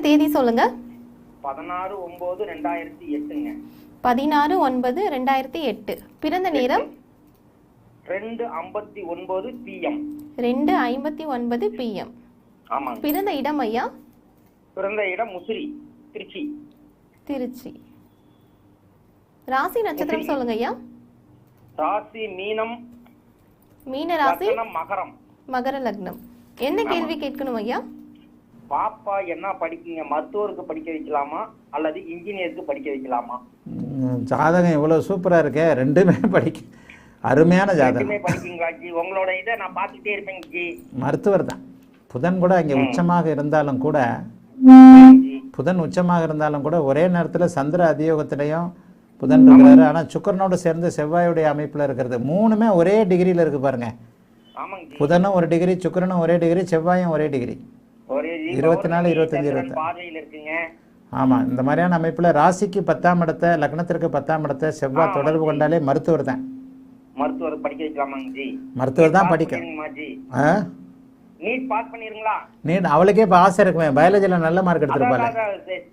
தேதி சொல்லுங்க. 16/9/2008ங்க. 16/9/2008. பிறந்த நேரம் 2:59 PM. 2:59 PM. ஆமாங்க. பிறந்த இடம் ஐயா? பிறந்த இடம் முசிறி, திருச்சி. திருச்சி. ராசி நட்சத்திரம் சொல்லுங்க ஐயா. ராசி மீனம். மீன ராசி. லக்னம் மகரம். மகர லக்னம். என்ன கேள்வி கேட்கணும் ஐயா? பாப்பா என்ன படிக்கீங்க? மருத்துவருக்கு படிக்க வைக்கலாமா அல்லது இன்ஜினியருக்கு படிக்க வைக்கலாமா? ஜாதகம் இவ்வளவு சூப்பரா இருக்கே, ரெண்டுமே படிக்க அருமையான ஜாதகம். ரெண்டுமே படிக்கீங்களா ஜி? உங்களோட இதை நான் பார்த்துட்டே இருப்பேங்க ஜி. மருத்துவர் தான். புதன் கூட அங்கே உச்சமாக இருந்தாலும் கூட ஒரே நேரத்தில் சந்திர அதியோகத்திலையும் புதன் இருக்கிறாரு. ஆனால் சுக்கரனோடு சேர்ந்து செவ்வாயுடைய அமைப்பில் இருக்கிறது. மூணுமே ஒரே டிகிரியில் இருக்கு பாருங்க. புதனும் ஒரு டிகிரி, சுக்கரனும் ஒரே டிகிரி, செவ்வாயும் ஒரே டிகிரி. 24, 25, 26. ஆமாம், இந்த மாதிரியான அமைப்பில் ராசிக்கு 10ஆம் இடத்தை, லக்னத்திற்கு 10ஆம் இடத்தை செவ்வாய் தொடர்பு கொண்டாலே மருத்துவர் தான். மருத்துவர் படிக்க வைக்கலாமாங்க ஜி? மருத்துவர் தான் படிக்க. NEET pass பண்ணிருங்களா? நீட் அவளுக்கே இப்போ ஆசை இருக்குமே, பயாலஜியில் நல்ல மார்க் எடுத்துருப்பாள்.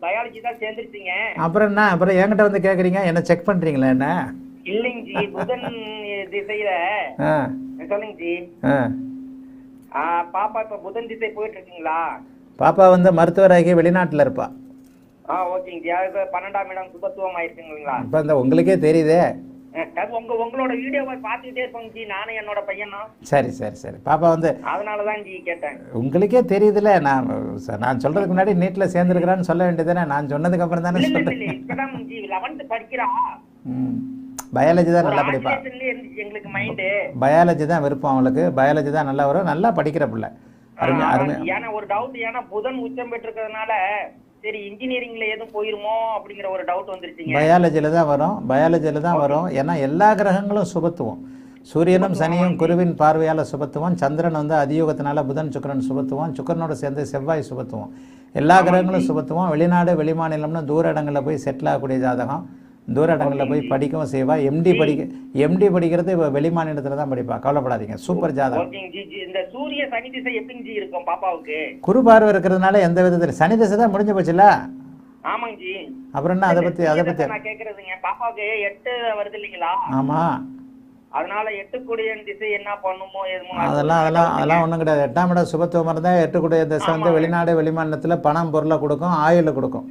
பயாலஜி தான் சேர்ந்துருச்சீங்க. அப்புறம் என்ன, அப்புறம் என்கிட்ட வந்து கேட்குறீங்க, என்ன செக் பண்ணுறீங்களா என்ன? இல்லைங்க ஜி, புதன் திசையில சொல்லுங்க ஜி. பாப்பா இப்ப புதன் திசை போயிட்டு இருக்கீங்களா? பாப்பா வந்து மருத்துவராகி வெளிநாட்டில் இருப்பா. ஓகேங்க ஜி. அது 12ஆம் இடம் சுபத்துவம் ஆயிருக்குங்களா? இப்போ இந்த உங்களுக்கே தெரியுதே. உங்களோட வீடியோவை பார்த்துக்கிட்டே இருப்போங்க ஜி, நானும் என்னோட பையனும். சரி சரி சரி. பாப்பா வந்து அதனாலதான் ஜி கேட்டேன். உங்களுக்கே தெரியுதுல, நான் சொல்றதுக்கு முன்னாடி நீட்ல சேர்ந்துருக்கிறான்னு சொல்ல வேண்டியதானே? நான் சொன்னதுக்கு அப்புறம் தானே சொல்றேன். இப்பதான் ஜி 11th படிக்கிறா. பயாலஜி தான் நல்லா படிப்பா. எங்களுக்கு மைண்ட் பயாலஜி தான் விருப்பம் அவளுக்கு. பயாலஜி தான் நல்லா வரும். நல்லா படிக்கிற பிள்ளை. அருமை அருமை. ஏன்னா ஒரு டவுட், ஏன்னா புதன் உச்சம் பெற்றிருக்கிறதுனால சரி இன்ஜினியரிங்ல எதுவும் போயிருமோ அப்படிங்கிற ஒரு டவுட் வந்துருச்சுங்க. பயாலஜில தான் வரும். ஏன்னா எல்லா கிரகங்களும் சுபத்துவம். சூரியனும் சனியும் குருவின் பார்வையால சுபத்துவம். சந்திரன் வந்து அதியோகத்தினால புதன் சுக்கிரன் சுபத்துவம். சுக்கிரனோட சேர்ந்து செவ்வாய் சுபத்துவம். எல்லா கிரகங்களும் சுபத்துவம். வெளிநாடு வெளிமாநிலம்னு தூர இடங்களில் போய் செட்டில் ஆகக்கூடிய ஜாதகம். தூர இடங்களில் போய் படிக்கவும் செய்வா. எம்டி படிக்கிறது வெளிமாநிலத்தில் தான் படிப்பா. கவலைப்படாதீங்க, சூப்பர் ஜாதகம். இந்த சூரிய சனி திசை எப்படி ஜி இருக்கும் பாப்பாவுக்கு? குரு பார்வை இருக்கிறதுனால எந்த விதத்தில் சனி திசை தான் முடிஞ்சு போச்சுல. ஆமாங்க ஜி. அப்புறம் என்ன அதை பத்தி நான் கேக்குறதுங்க, பாப்பாவுக்கு 8 வருது இல்லைங்களா? ஆமா. அதனால 8 கூடிய திசை என்ன பண்ணுமோ அதெல்லாம் ஒண்ணும் கிடையாது. 8ஆம் இடம் சுபத்துவம் இருந்தா 8 கூடிய திசை வந்து வெளிநாடு வெளிமாநிலத்துல பணம் பொருளை கொடுக்கும், ஆயுளை கொடுக்கும்.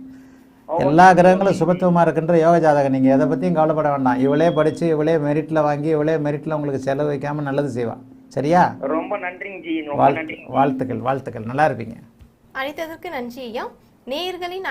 எல்லா கிரகங்களும் சுபத்துவமா இருக்கின்ற யோக ஜாதகம். நீங்க எதை பத்தியும் கவலைப்பட வேண்டாம். இவளே படிச்சு இவளே மெரிட்ல வாங்கி இவளே மெரிட்ல உங்களுக்கு செலவு வைக்காம நல்லது செய்வா. சரியா? ரொம்ப நன்றிங்க ஜி. வாழ்த்துக்கள். நல்லா இருப்பீங்க. அழைத்ததற்கு நன்றி ஐயா. நேயர்களின்